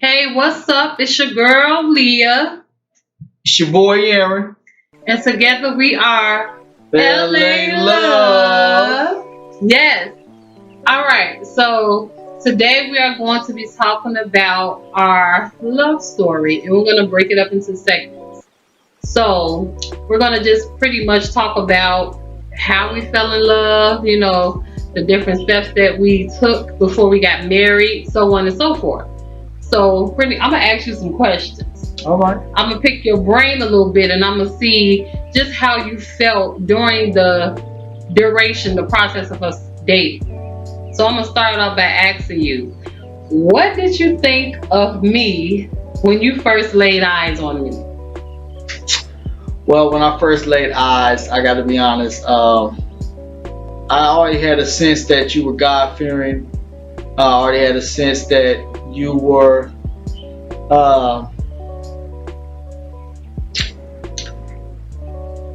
Hey, what's up? It's your girl Leah, It's your boy Aaron. and together we are LA LA Love. Love. Yes. All right. So today we are going to be talking about our love story, and we're going to break it up into segments. So we're going to just pretty much talk about how we fell in love, the different steps that we took before we got married, so on and so forth. So, I'm gonna ask you some questions. All right. I'm gonna pick your brain a little bit, and I'm gonna see just how you felt during the duration, the process of us dating. So, I'm gonna start off by asking you, what did you think of me when you first laid eyes on me? Well, when I first laid eyes, I got to be honest. I already had a sense that you were God fearing. I already had a sense that you were.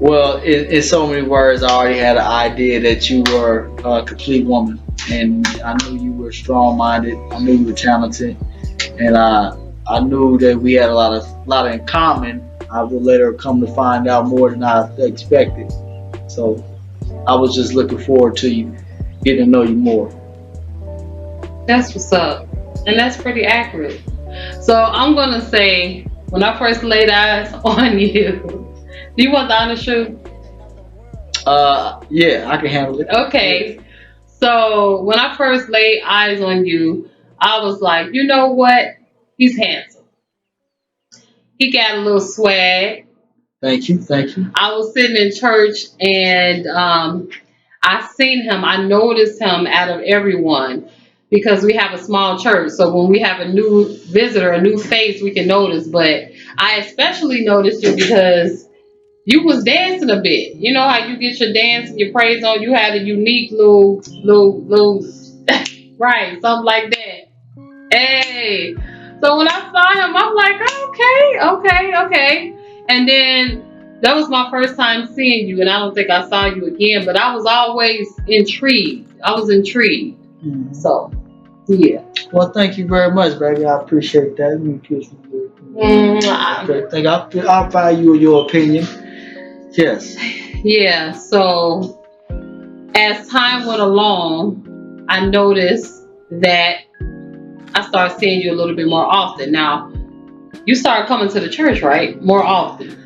Well, in so many words, I already had an idea that you were a complete woman, and I knew you were strong-minded. I knew you were talented, and I knew that we had a lot in common. I would later come to find out more than I expected. So I was just looking forward to you getting to know you more. That's what's up, and that's pretty accurate. So, I'm gonna say, when I first laid eyes on you, do you want the honest truth? Yeah, I can handle it. Okay. So when I first laid eyes on you, I was like, you know what? He's handsome. He got a little swag. Thank you, thank you. I was sitting in church and I seen him. I noticed him out of everyone because we have a small church. So when we have a new visitor, a new face, we can notice. But I especially noticed you because you was dancing a bit. You know how you get your dance and your praise on? You had a unique little, right, something like that. Hey. So when I saw him, I'm like, okay. And then that was my first time seeing you, and I don't think I saw you again, but I was always intrigued. I was intrigued. Mhm. So, yeah. Well, thank you very much, baby. I appreciate that. Let me kiss you. Okay, thank you. I value your opinion. Yes. Yeah, so as time went along, I noticed that I started seeing you a little bit more often. Now, you started coming to the church, right? More often.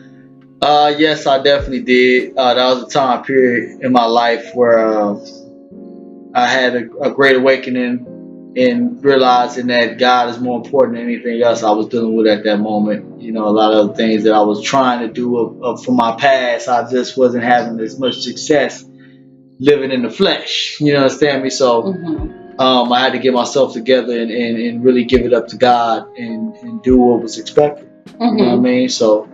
Yes, I definitely did. That was a time period in my life where I had a great awakening and realizing that God is more important than anything else I was dealing with at that moment. You know, a lot of the things that I was trying to do from my past, I just wasn't having as much success living in the flesh. You understand me? So I had to get myself together and really give it up to God and do what was expected. You know what I mean? So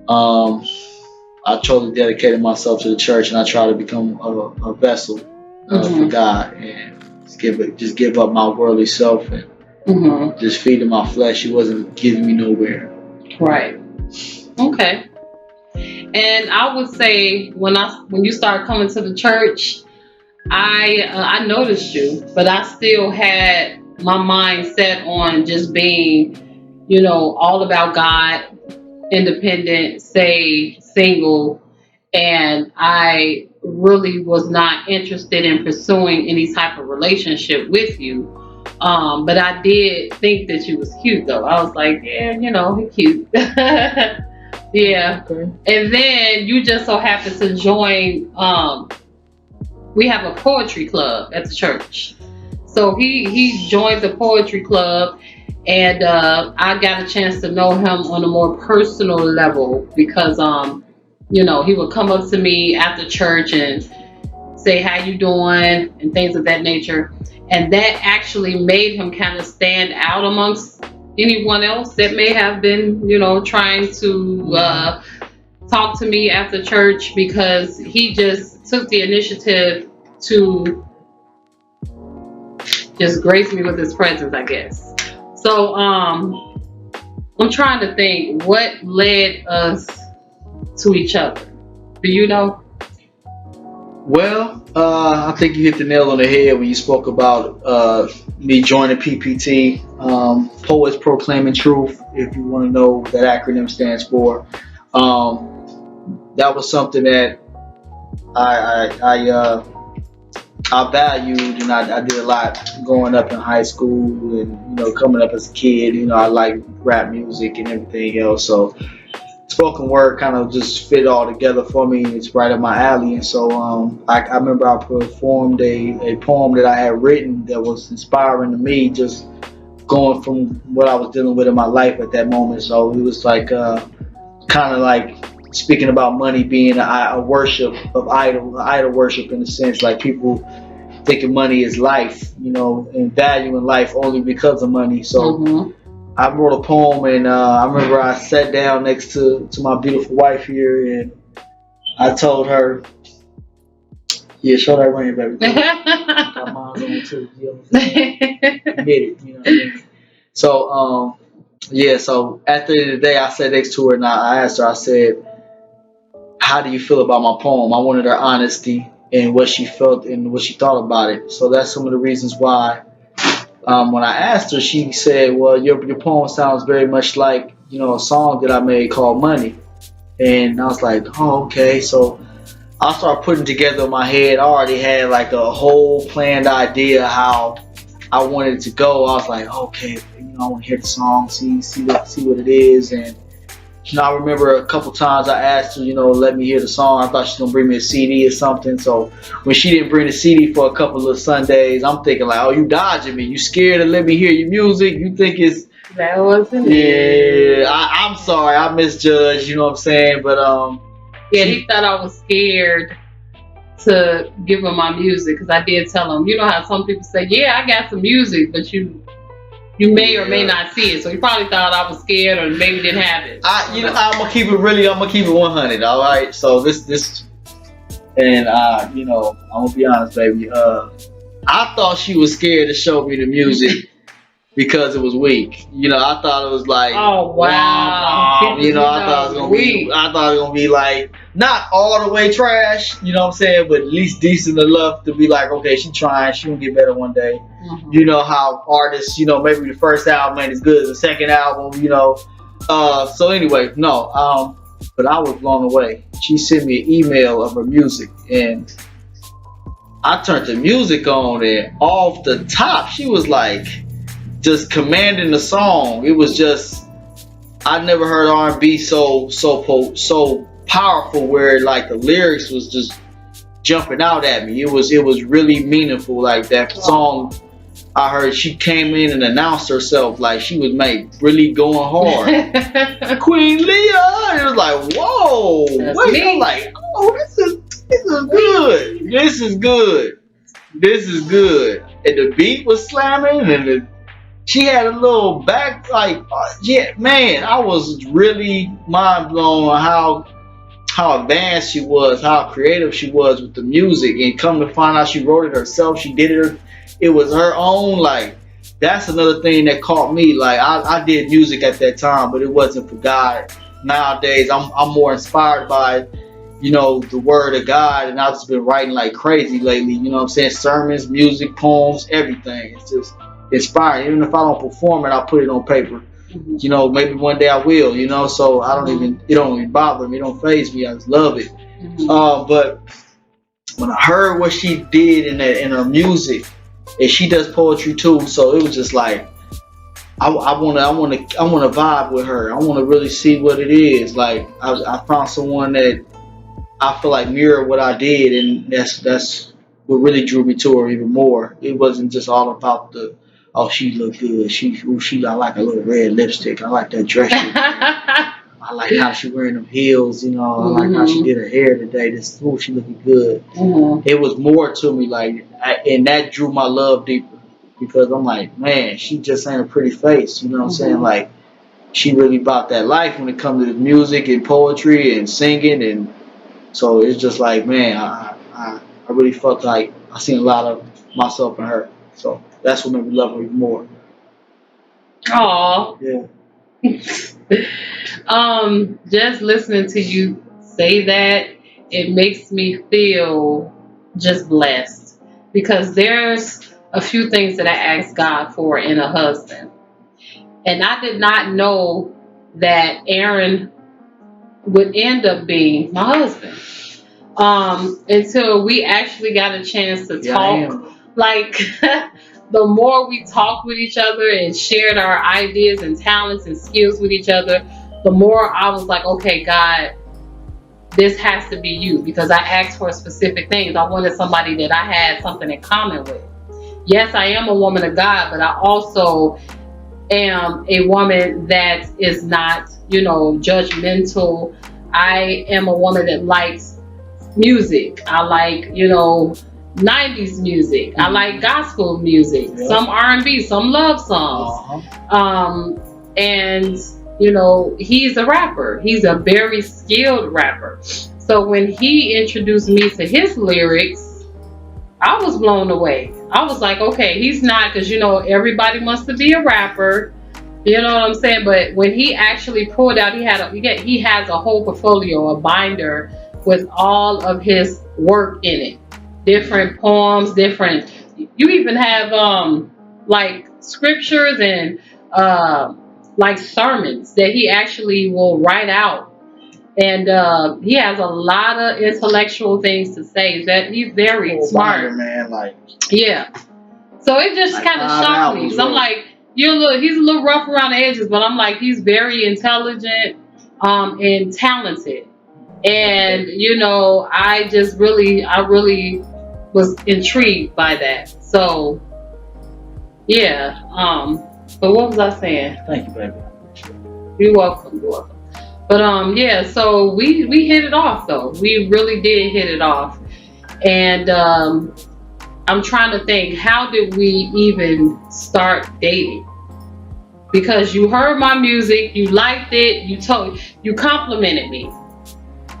I totally dedicated myself to the church, and I try to become a vessel for God and just give up my worldly self and just feeding my flesh. It wasn't getting me nowhere. Right. Okay. And I would say when you start coming to the church, I noticed you, but I still had my mind set on just being, all about God, independent, saved, single, and I really was not interested in pursuing any type of relationship with you. But I did think that you was cute though. I was like, yeah, he cute. Yeah. Okay. And then you just so happened to join. We have a poetry club at the church. So he joined the poetry club, and I got a chance to know him on a more personal level because he would come up to me after church and say how you doing and things of that nature, and that actually made him kind of stand out amongst anyone else that may have been trying to talk to me after church, because he just took the initiative to just grace me with his presence, I guess. So I'm trying to think what led us to each other. Do you know? Well, I think you hit the nail on the head when you spoke about me joining PPT, Poets Proclaiming Truth. If you want to know what that acronym stands for, that was something that I valued, and I did a lot growing up in high school, and coming up as a kid. I like rap music and everything else, so spoken word kind of just fit all together for me. It's right up my alley. And so I remember I performed a poem that I had written that was inspiring to me, just going from what I was dealing with in my life at that moment. So it was like kind of like speaking about money being a worship of idol worship, in a sense, like people thinking money is life, and valuing life only because of money. So I wrote a poem, and I remember I sat down next to my beautiful wife here, and I told her, "Yeah, show that ring, baby. Got mine on too. You know what I'm saying? Admit it. You know what I mean?" So, yeah. So at the end of the day, I sat next to her, and I asked her. I said, "How do you feel about my poem?" I wanted her honesty and what she felt and what she thought about it. So that's some of the reasons why. When I asked her, she said, "Well, your poem sounds very much like a song that I made called Money." And I was like, "Oh, okay." So I started putting together in my head. I already had like a whole planned idea how I wanted it to go. I was like, "Okay, I want to hear the song, see what it is." And I remember a couple times I asked her, let me hear the song. I thought she was gonna bring me a CD or something. So when she didn't bring the CD for a couple of Sundays, I'm thinking like, "Oh, you dodging me? You scared to let me hear your music? You think it's That wasn't yeah?" I'm sorry, I misjudged. You know what I'm saying? But yeah, he thought I was scared to give him my music, because I did tell him, how some people say, "Yeah, I got some music," but you may or may not see it. So he probably thought I was scared, or maybe didn't have it. I'm gonna keep it 100. All right. So this, and I'm gonna be honest, baby. I thought she was scared to show me the music because it was weak. I thought it was like, oh wow, I thought it was gonna be, I thought it was gonna be like not all the way trash. You know what I'm saying? But at least decent enough to be like, okay, she trying. She gonna get better one day. You know how artists, maybe the first album ain't as good as the second album. So anyway, no. But I was blown away. She sent me an email of her music, and I turned the music on, and off the top, she was like just commanding the song. It was just, I never heard R&B so powerful, where like the lyrics was just jumping out at me. It was really meaningful. Like that song, I heard she came in and announced herself like she was really going hard. Queen Leah. It was like, whoa, wait. I'm like, oh, this is good. This is good. This is good. And the beat was slamming, and she had a little back, like, yeah, man, I was really mind blown on how advanced she was, how creative she was with the music, and come to find out she wrote it herself. She did it. It was her own. Like, that's another thing that caught me. Like, I did music at that time, but it wasn't for God. Nowadays, I'm more inspired by, the word of God, and I've just been writing like crazy lately. You know what I'm saying? Sermons, music, poems, everything. It's just inspiring. Even if I don't perform it, I'll put it on paper. Maybe one day I will. So I don't even, it don't even bother me. It don't faze me. I just love it. But when I heard what she did in her music, and she does poetry too, so it was just like, I want to vibe with her. I want to really see what it is. Like, I found someone that I feel like mirrored what I did, and that's what really drew me to her even more. It wasn't just all about oh, she looked good. I like a little red lipstick. I like that dress. I like how she wearing them heels. I like how she did her hair today. She looking good. It was more to me, like, and that drew my love deeper, because I'm like, man, she just ain't a pretty face. You know what I'm saying? Like, she really about that life when it comes to the music and poetry and singing, and so it's just like, man, I really felt like I seen a lot of myself in her. So that's what made me love her even more. Aww. Yeah. Just listening to you say that, it makes me feel just blessed, because there's a few things that I asked God for in a husband, and I did not know that Aaron would end up being my husband, until we actually got a chance to talk. Like, the more we talked with each other and shared our ideas and talents and skills with each other, the more I was like, okay, God, this has to be you, because I asked for specific things. I wanted somebody that I had something in common with. Yes, I am a woman of God, but I also am a woman that is not, judgmental. I am a woman that likes music. I like, 90s music. I like gospel music, some R&B, some love songs. And he's a rapper. He's a very skilled rapper. So when he introduced me to his lyrics, I was blown away. I was like, okay, he's not, because everybody wants to be a rapper. You know what I'm saying? But when he actually pulled out, he has a whole portfolio, a binder with all of his work in it. Different poems, different. You even have like scriptures and like sermons that he actually will write out, and he has a lot of intellectual things to say. That he's very smart, binder, man. Like, yeah. So it just kind of shocked me, because I'm like, he's a little rough around the edges, but I'm like, he's very intelligent, and talented. And I really was intrigued by that. So yeah. But what was I saying? Thank you, baby. You're welcome. But yeah. So we hit it off, though. We really did hit it off, and I'm trying to think, how did we even start dating? Because you heard my music, you liked it, you complimented me.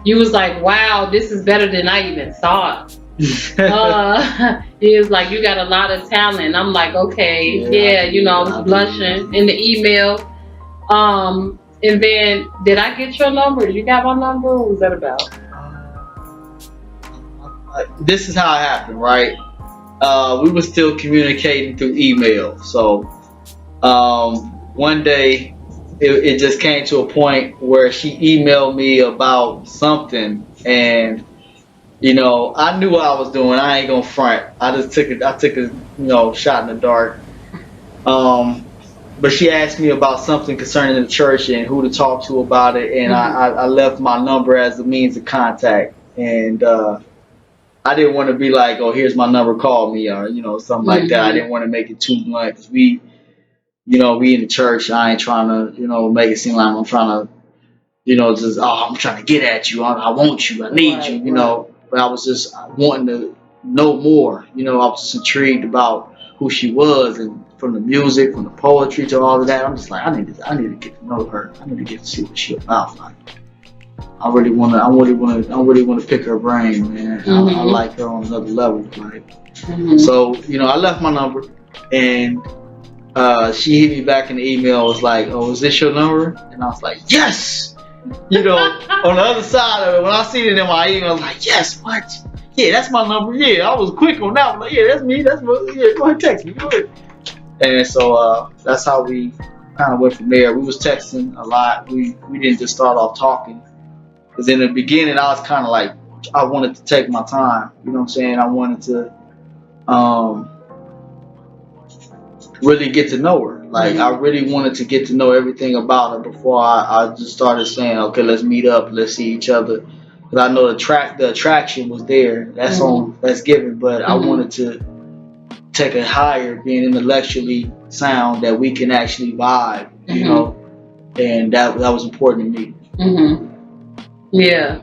You was like, wow, this is better than I even thought. He was like, you got a lot of talent. I'm like, okay, yeah, I was blushing in the email. And then, did I get your number? You got my number? What was that about? This is how it happened, right? We were still communicating through email. So one day it just came to a point where she emailed me about something, and I knew what I was doing. I ain't gonna front. I took a shot in the dark. But she asked me about something concerning the church and who to talk to about it, and I left my number as a means of contact. And I didn't want to be like, oh, here's my number, call me, or something like that. I didn't want to make it too blunt, because we in the church. I ain't trying to make it seem like I'm trying to just, oh, I'm trying to get at you. I want you. I need you. But I was just wanting to know more. I was just intrigued about who she was, and from the music, from the poetry to all of that. I'm just like, I need to get to know her. I need to get to see what she's about. Like, I really want to pick her brain, man. I like her on another level. Like, so I left my number, and she hit me back in the email. Was like, oh, is this your number? And I was like, yes. On the other side of it, when I seen it in my email, I was like, yes, what? Yeah, that's my number. Yeah, I was quick on that one. Like, yeah, that's me. That's what. Yeah, go ahead, text me. Go ahead. And so that's how we kind of went from there. We was texting a lot. We didn't just start off talking, because in the beginning I was kind of like, I wanted to take my time. You know what I'm saying? I wanted to really get to know her. Like, I really wanted to get to know everything about her before I just started saying, okay, let's meet up, let's see each other. Because I know the attraction was there. That's given. But I wanted to take it higher, being intellectually sound, that we can actually vibe, and that was important to me. Yeah,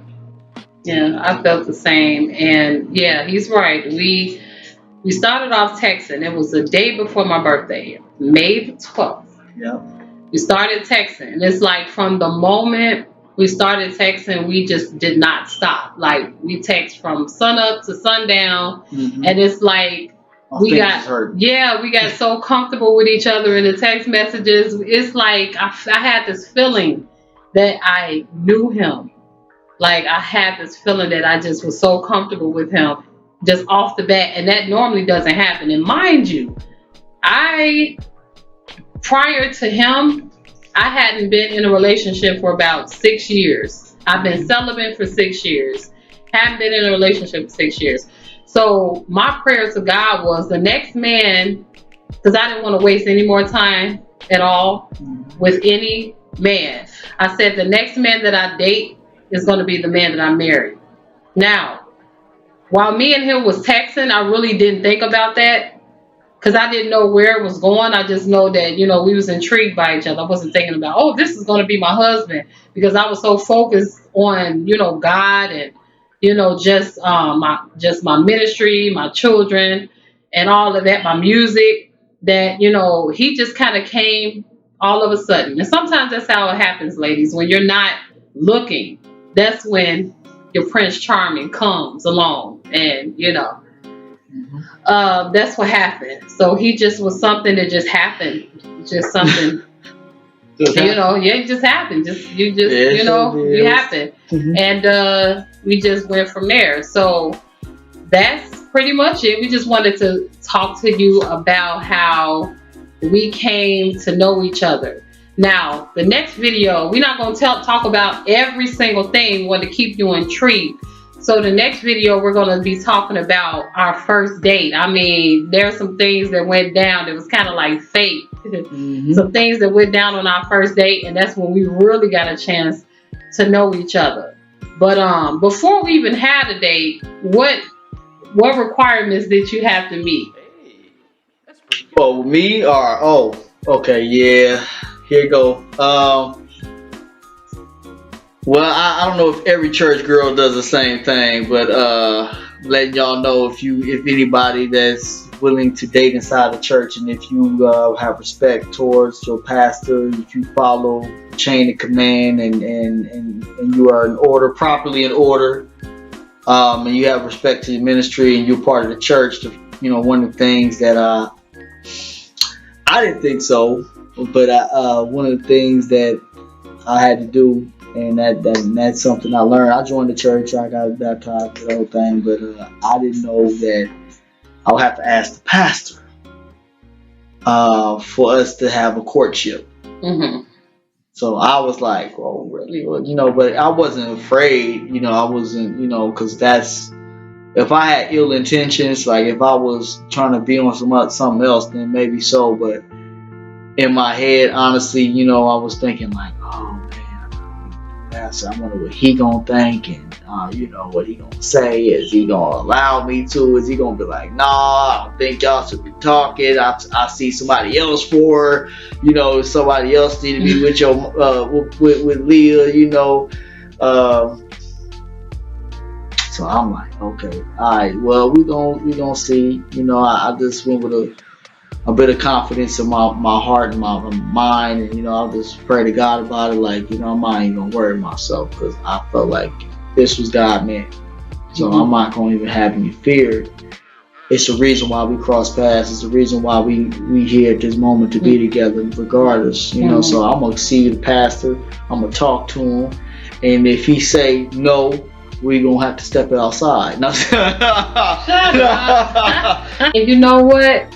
I felt the same, and yeah, he's right. We started off texting. It was the day before my birthday, May the 12th. Yeah. We started texting, and it's like from the moment we started texting, we just did not stop. Like, we text from sun up to sundown, and it's like, we got so comfortable with each other in the text messages. It's like I had this feeling that I knew him. Like, I had this feeling that I just was so comfortable with him just off the bat, and that normally doesn't happen. And mind you, prior to him, I hadn't been in a relationship for about 6 years. I've been celibate for 6 years. Haven't been in a relationship for 6 years. So my prayer to God was the next man, because I didn't want to waste any more time at all with any man. I said the next man that I date is going to be the man that I marry. Now, while me and him was texting, I really didn't think about that because I didn't know where it was going. I just know that, we was intrigued by each other. I wasn't thinking about, oh, this is going to be my husband, because I was so focused on, God and, just my ministry, my children, and all of that, my music, that, he just kind of came all of a sudden. And sometimes that's how it happens, ladies. When you're not looking, that's when your Prince Charming comes along, and, that's what happened. So he just was something that just happened. Just something, it just happened. You happened. And we just went from there. So that's pretty much it. We just wanted to talk to you about how we came to know each other. Now, the next video, we're not going to talk about every single thing. We want to keep you intrigued. So the next video, we're going to be talking about our first date. I mean, there are some things that went down that was kind of like fate. Some things that went down on our first date, and that's when we really got a chance to know each other. But before we even had a date, what requirements did you have to meet? Well, me or okay, yeah. Here you go. Well, I don't know if every church girl does the same thing, but letting y'all know if anybody that's willing to date inside the church, and if you have respect towards your pastor, if you follow the chain of command, and you are properly in order, and you have respect to your ministry, and you're part of the church, one of the things that I didn't think so, but one of the things that I had to do. And that's something I learned. I joined the church. I got baptized, the whole thing. But I didn't know that I would have to ask the pastor for us to have a courtship. So I was like, "Oh, really?" Well, but I wasn't afraid. I wasn't. Because that's, if I had ill intentions, like if I was trying to be on something else, then maybe so. But in my head, honestly, I was thinking like, "Oh, so I wonder what he gonna think, and what he gonna say. Is he gonna allow me to? Is he gonna be like, nah, I don't think y'all should be talking. I see somebody else for her. Somebody else need to be with your with Leah. So I'm like, okay, all right. Well, we gonna see. I just went with a bit of confidence in my heart and my mind, and I'll just pray to God about it. Like, I'm not even gonna worry myself, because I felt like this was God meant. So I'm not gonna even have any fear. It's the reason why we cross paths. It's the reason why we here at this moment to be together, regardless. So I'm gonna see the pastor. I'm gonna talk to him, and if he say no, we gonna have to step it outside. No. Shut up. And you know what?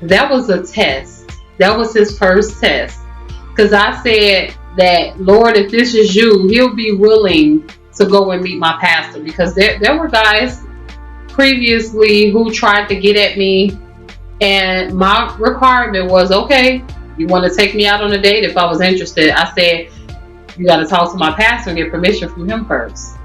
That was a test. That was his first test. Because I said that, Lord, if this is you, he'll be willing to go and meet my pastor. Because there were guys previously who tried to get at me. And my requirement was, okay, you want to take me out on a date? If I was interested, I said, you got to talk to my pastor and get permission from him first.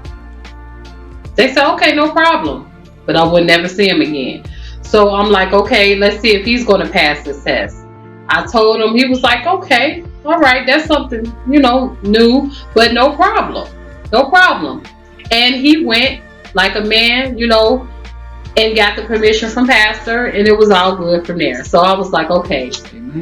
They said, okay, no problem. But I would never see him again. So I'm like, okay, let's see if he's going to pass this test. I told him, he was like, okay, all right, that's something, new, but no problem. And he went like a man, and got the permission from pastor, and it was all good from there. So I was like, okay,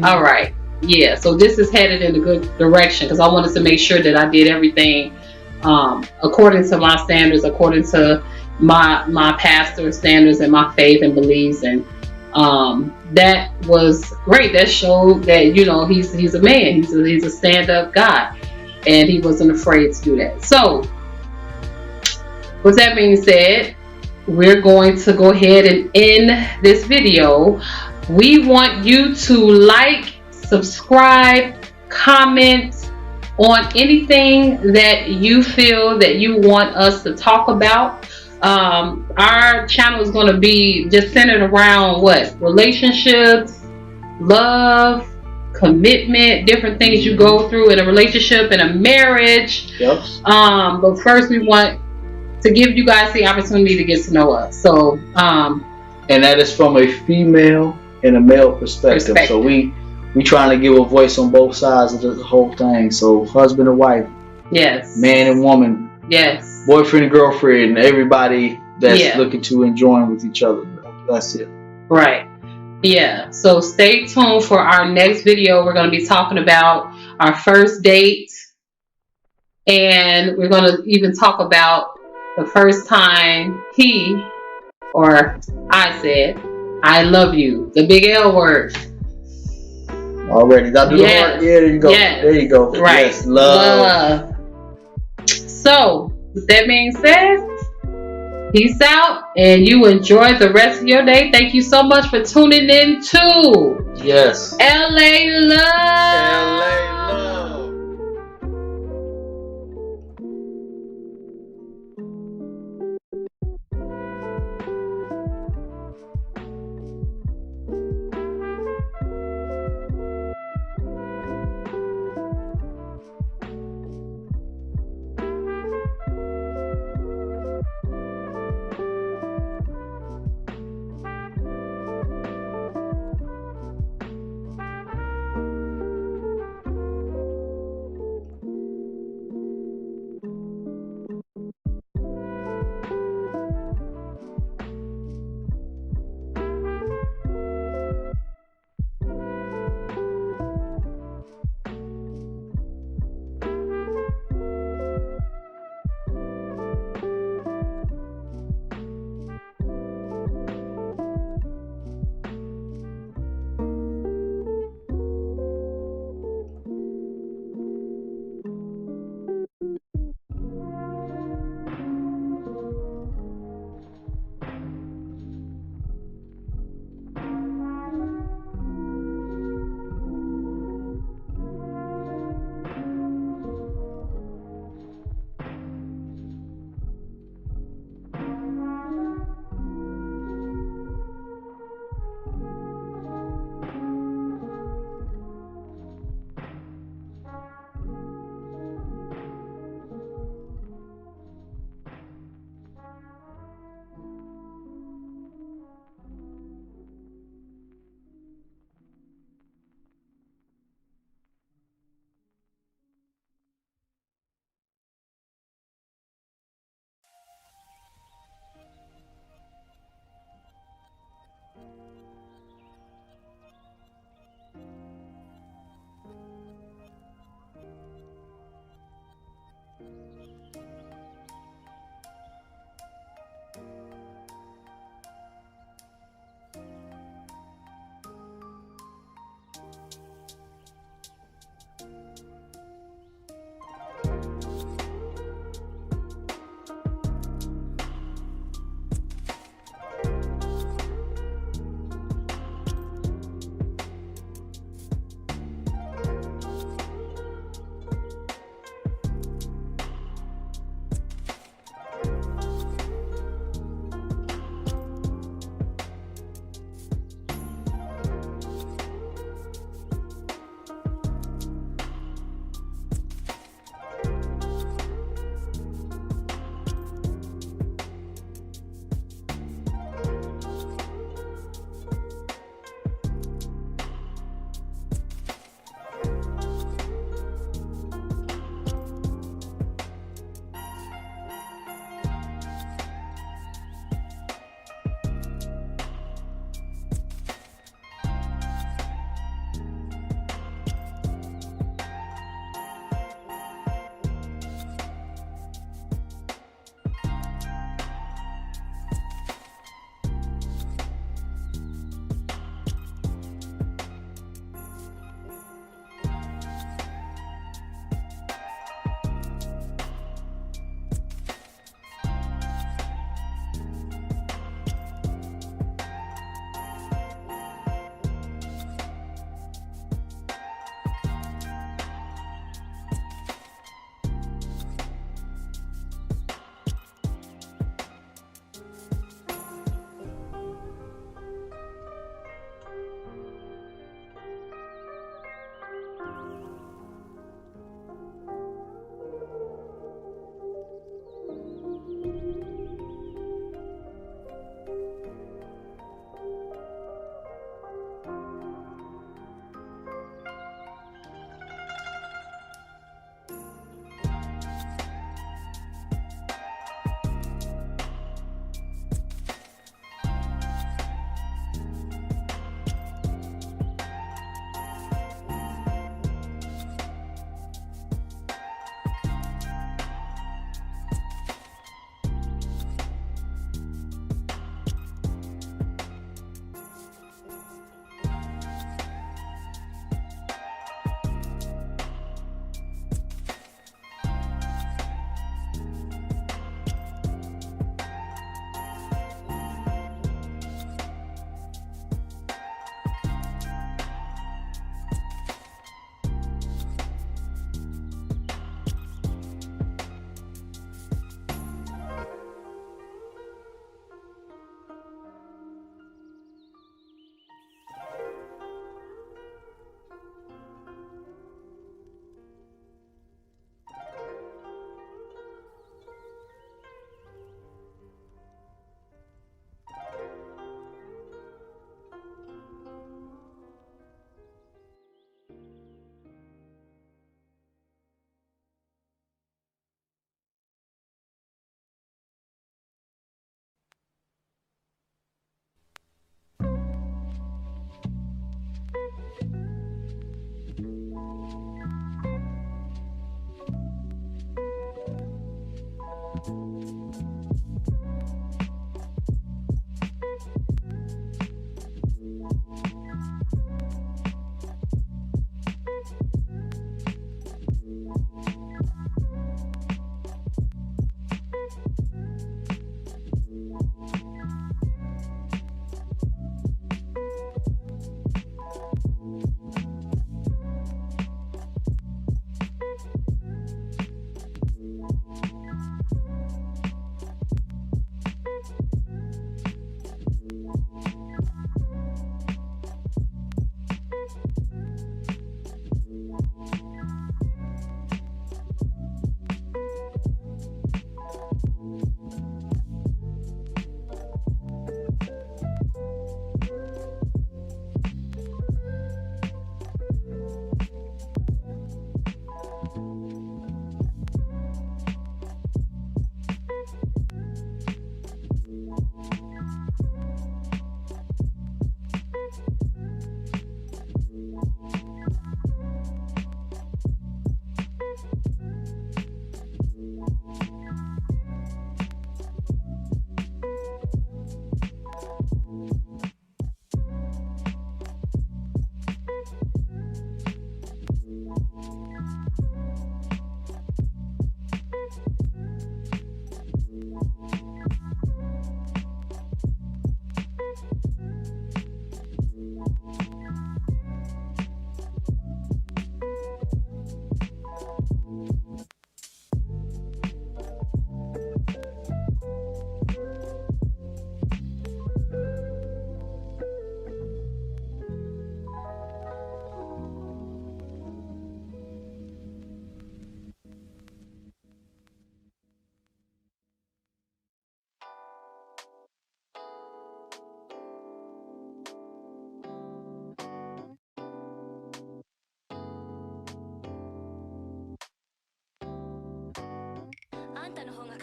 all right. Yeah, so this is headed in a good direction, because I wanted to make sure that I did everything according to my standards, according to my pastor's standards and my faith and beliefs, and that was great. That showed that he's a man. He's a stand-up guy, and he wasn't afraid to do that. So, with that being said, we're going to go ahead and end this video. We want you to like, subscribe, comment on anything that you feel that you want us to talk about. Our channel is going to be just centered around what? Relationships, love, commitment, different things you go through in a relationship, in a marriage. Yep. But first we want to give you guys the opportunity to get to know us. So, and that is from a female and a male perspective. So we trying to give a voice on both sides of the whole thing. So husband and wife, yes, man and woman, yes, boyfriend and girlfriend, and everybody that's looking to enjoy with each other. That's it. Right. Yeah. So stay tuned for our next video. We're going to be talking about our first date, and we're going to even talk about the first time he or I said, "I love you," the big L word. Already. Did I do the heart? Yeah, there you go. Yes. There you go. Right. Yes, love. So, with that being said, peace out, and you enjoy the rest of your day. Thank you so much for tuning in to LA Love.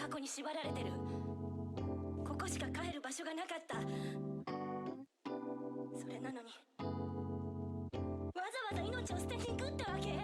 過去に縛られてる。ここしか帰る場所がなかった。それなのにわざわざ命を捨てに行くってわけ？